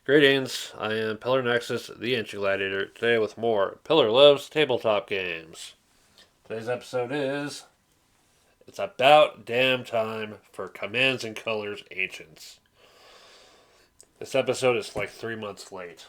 Greetings, I am Pillar Nexus, the Ancient Gladiator, today with more Pillar Loves Tabletop Games. Today's episode is It's About Damn Time for Commands and Colors Ancients. This episode is like 3 months late.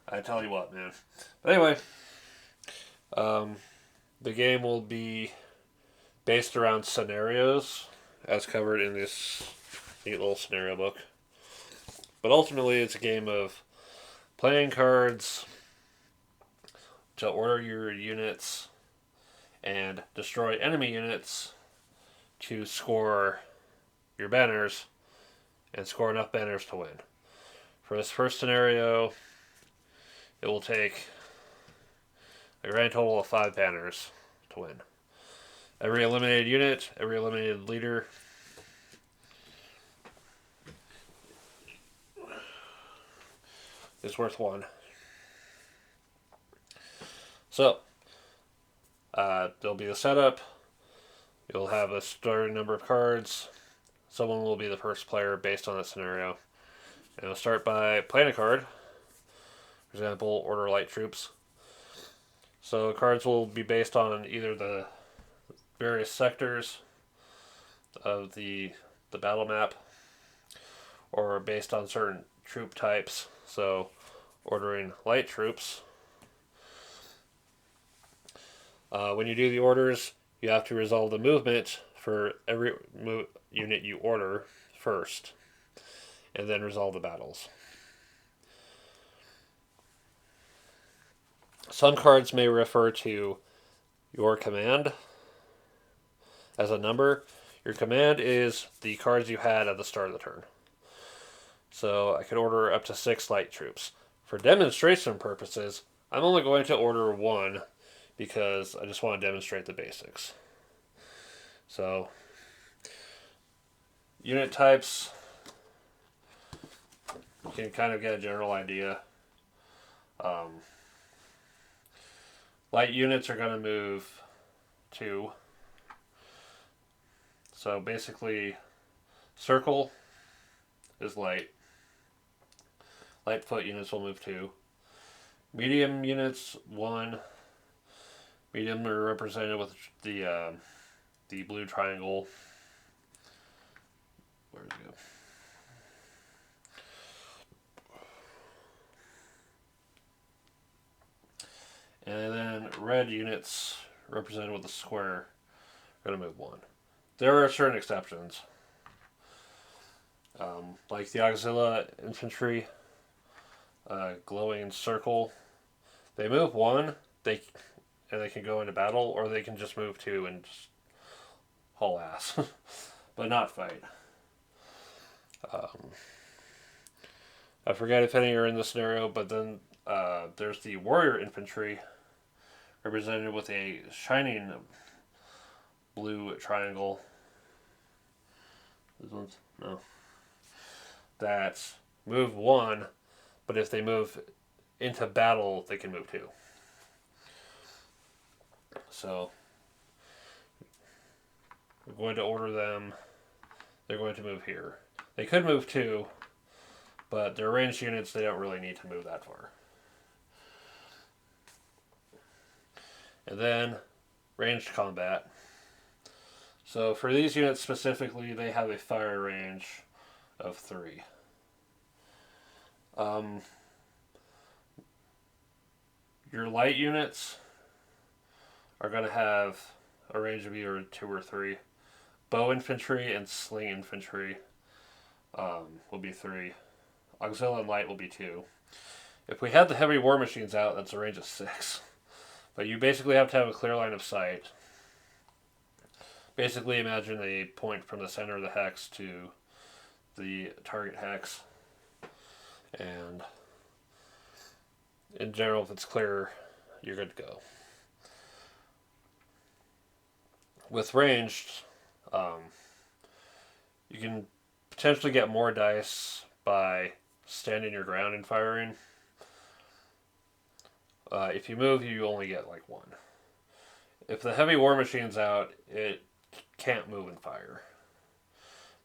I tell you what, man. But anyway, um, the game will be based around scenarios, as covered in this neat little scenario book. But ultimately, it's a game of playing cards to order your units and destroy enemy units to score your banners and score enough banners to win. For this first scenario, it will take a grand total of 5 banners to win. Every eliminated unit, every eliminated leader is worth 1. So, there'll be a setup. You'll have a starting number of cards. Someone will be the first player based on that scenario. And you'll start by playing a card. For example, order light troops. So cards will be based on either the various sectors of the battle map or based on certain troop types. So ordering light troops. When you do the orders, you have to resolve the movement for every unit you order first, and then resolve the battles. Some cards may refer to your command as a number. Your command is the cards you had at the start of the turn. So I could order up to 6 light troops. For demonstration purposes, I'm only going to order 1 because I just want to demonstrate the basics. So, unit types, you can kind of get a general idea. Light units are going to move 2. So basically, circle is light. Light foot units will move 2. Medium units 1. Medium are represented with the blue triangle. Where does it go? And then red units represented with a square are going to move 1. There are certain exceptions. Like the Auxilia infantry, glowing circle. They move 1, and they can go into battle, or they can just move 2 and just haul ass, but not fight. I forget if any are in this scenario, but then there's the warrior infantry, represented with a shining blue triangle. This one's no. That's move 1, but if they move into battle, they can move 2. So we're going to order them. They're going to move here. They could move 2, but they're ranged units. They don't really need to move that far. And then ranged combat. So for these units specifically, they have a fire range of 3. Your light units are going to have a range of either 2 or 3. Bow infantry and sling infantry will be 3. Auxilia and light will be 2. If we had the heavy war machines out, that's a range of 6. But you basically have to have a clear line of sight. Basically, imagine a point from the center of the hex to the target hex. And in general, if it's clear, you're good to go. With ranged, you can potentially get more dice by standing your ground and firing. If you move, you only get like 1. If the heavy war machine's out, it can't move and fire.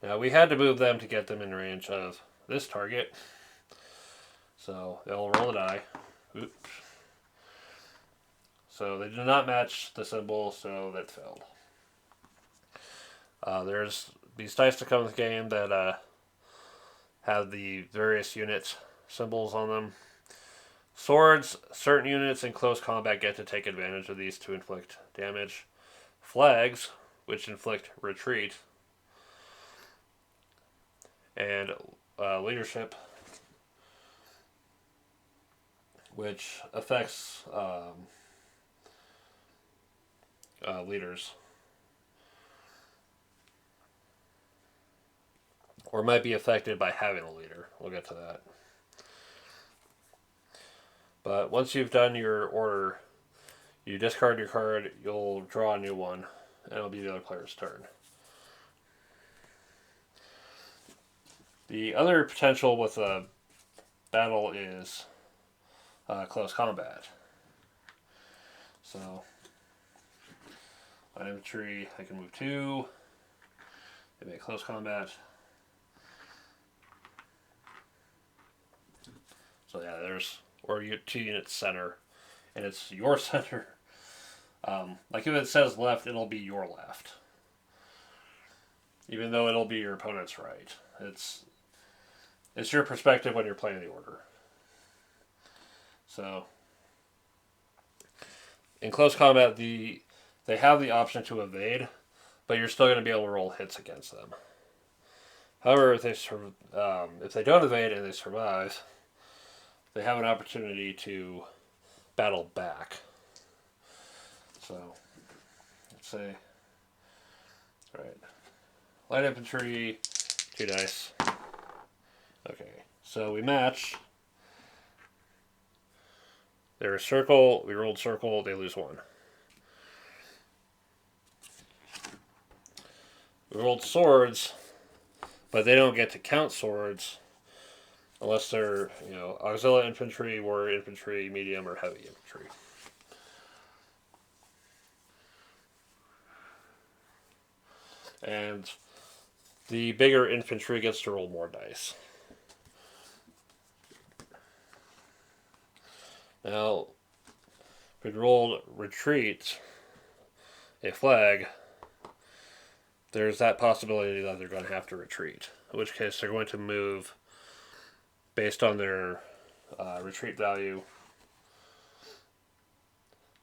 Now, we had to move them to get them in range of this target. So they'll roll the die. Oops. So they did not match the symbol, so that failed. There's these dice that come with the game that have the various unit symbols on them. Swords, certain units in close combat get to take advantage of these to inflict damage. Flags, which inflict retreat. And leadership, which affects leaders. Or might be affected by having a leader. We'll get to that. But once you've done your order, you discard your card, you'll draw a new one, and it'll be the other player's turn. The other potential with a battle is close combat. So, my infantry, I can move 2. They make close combat. So yeah, there's, or you 2 units center, and it's your center. Like if it says left, it'll be your left. Even though it'll be your opponent's right. It's your perspective when you're playing the order. So, in close combat, they have the option to evade, but you're still going to be able to roll hits against them. However, if they don't evade and they survive, they have an opportunity to battle back. So, let's say, right, light infantry, 2 dice. Okay, so we match. They're a circle, we rolled circle, they lose 1. We rolled swords, but they don't get to count swords unless they're, auxiliary infantry, warrior infantry, medium, or heavy infantry. And the bigger infantry gets to roll more dice. Now, if we rolled retreat, a flag, there's that possibility that they're going to have to retreat. In which case, they're going to move based on their retreat value.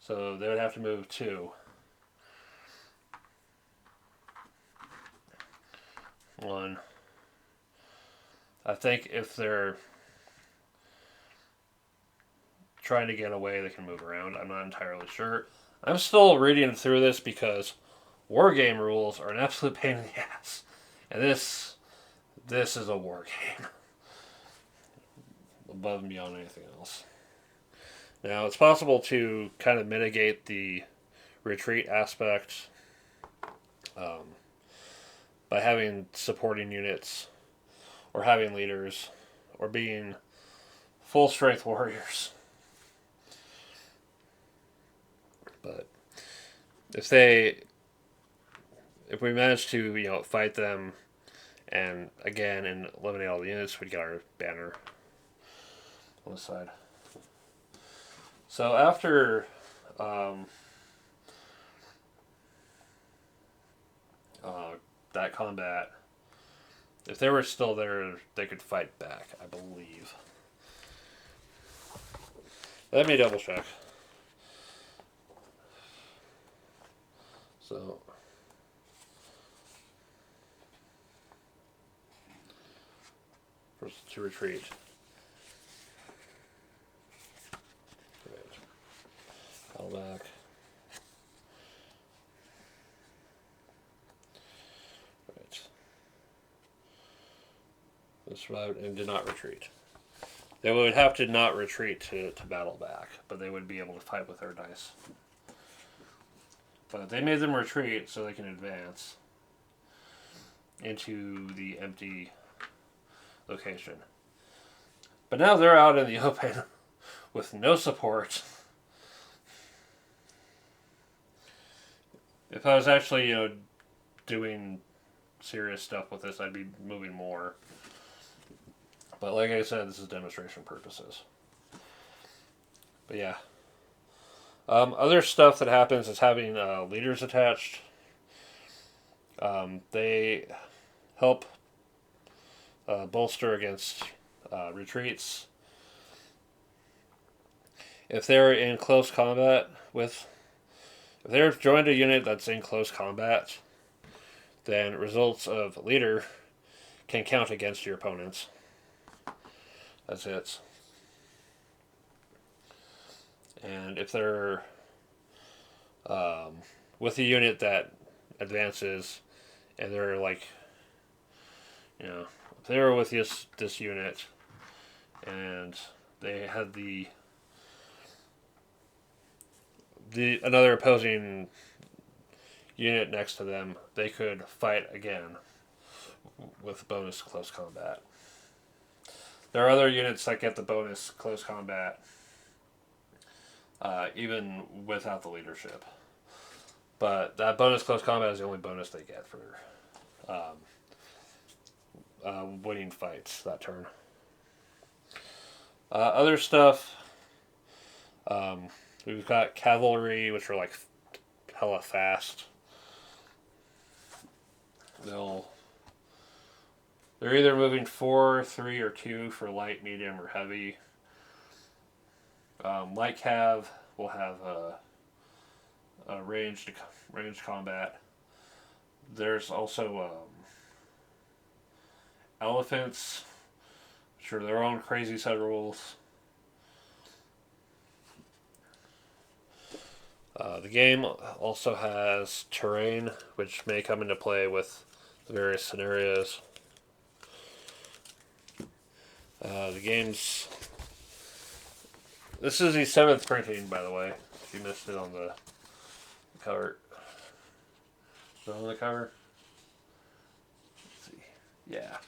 So they would have to move 2. 1. I think if they're trying to get away, they can move around. I'm not entirely sure. I'm still reading through this because wargame rules are an absolute pain in the ass. And this is a war game. Above and beyond anything else. Now, it's possible to kind of mitigate the retreat aspect by having supporting units or having leaders or being full strength warriors. But if we manage to fight them and eliminate all the units, we'd get our banner on the side. So after that combat, if they were still there, they could fight back, I believe. Let me double check. So, first to retreat. Right. Call back. Right. They survived and did not retreat. They would have to not retreat to battle back, but they would be able to fight with their dice. But they made them retreat so they can advance into the empty location. But now they're out in the open with no support. If I was actually, doing serious stuff with this, I'd be moving more. But like I said, this is demonstration purposes. But yeah. Other stuff that happens is having leaders attached. They help bolster against retreats. If they're in close combat with, if they're joined a unit that's in close combat, then results of leader can count against your opponents. That's it. And if they're with a unit that advances, and they're like, if they were with this unit, and they had the another opposing unit next to them, they could fight again with bonus close combat. There are other units that get the bonus close combat even without the leadership. But that bonus close combat is the only bonus they get for winning fights that turn. Other stuff, we've got cavalry, which are like hella fast. They're either moving 4, 3, or 2 for light, medium, or heavy. Light cav will have a ranged combat. There's also elephants, which are their own crazy set of rules. The game also has terrain, which may come into play with the various scenarios. The game's... This is the 7th printing, by the way, if you missed it on the cover. Is it on the cover? Let's see. Yeah.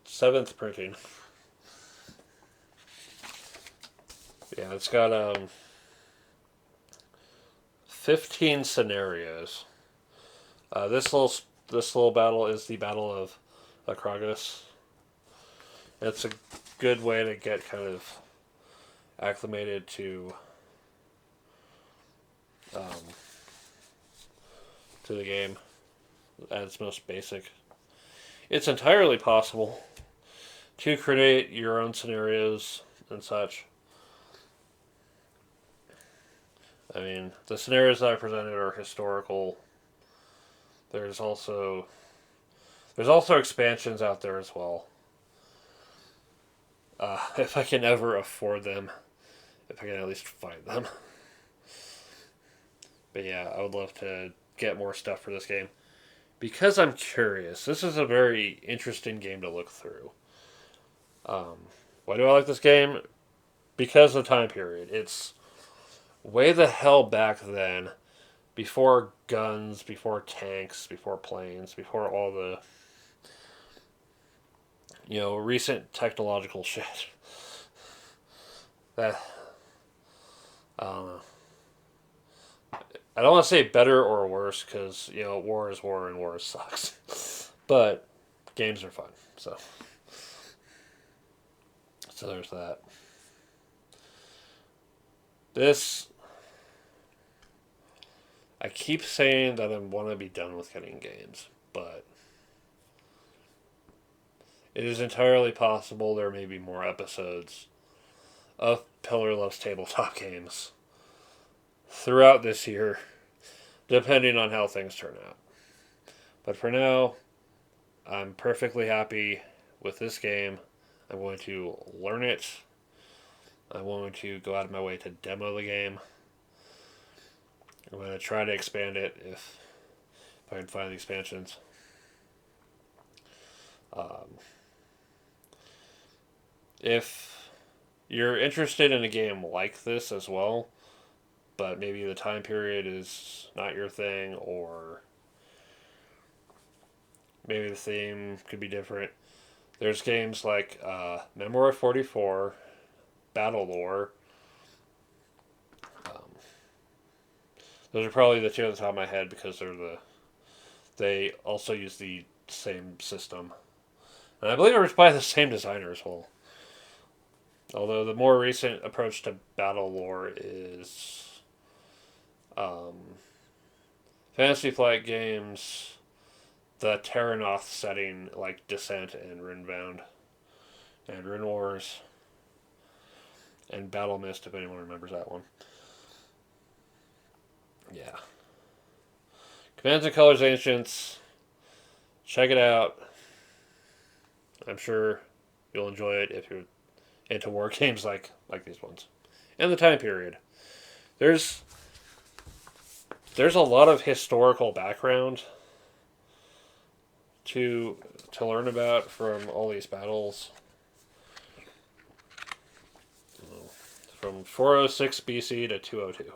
7th printing. Yeah, it's got 15 scenarios. This little battle is the Battle of Akragas. It's a good way to get kind of acclimated to the game at its most basic. It's entirely possible to create your own scenarios and such. I mean, the scenarios that I presented are historical. There's also expansions out there as well. If I can ever afford them, if I can at least find them. But yeah, I would love to get more stuff for this game. Because I'm curious, this is a very interesting game to look through. Why do I like this game? Because of the time period. It's way the hell back then, before guns, before tanks, before planes, before all the recent technological shit. That I don't know. I don't want to say better or worse because war is war and war sucks. But games are fun, so there's that. I keep saying that I want to be done with getting games, but it is entirely possible there may be more episodes of Pillar Loves Tabletop Games throughout this year, depending on how things turn out. But for now, I'm perfectly happy with this game. I'm going to learn it. I'm going to go out of my way to demo the game. I'm going to try to expand it if I can find the expansions. If you're interested in a game like this as well, but maybe the time period is not your thing, or maybe the theme could be different, there's games like Memoir 44, Battle Lore. Those are probably the two on the top of my head because they also use the same system. And I believe it was by the same designer as well. Although the more recent approach to battle lore is Fantasy Flight Games, the Terranoth setting like Descent and Runebound and Rune Wars and Battle Mist, if anyone remembers that one. Yeah. Commands and Colors Ancients. Check it out. I'm sure you'll enjoy it if you're into war games like these ones. And the time period. There's a lot of historical background to learn about from all these battles. From 406 BC to 202.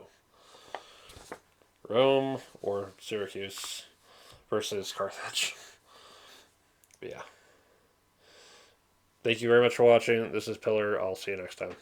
Rome or Syracuse versus Carthage. But yeah. Thank you very much for watching. This is Pillar. I'll see you next time.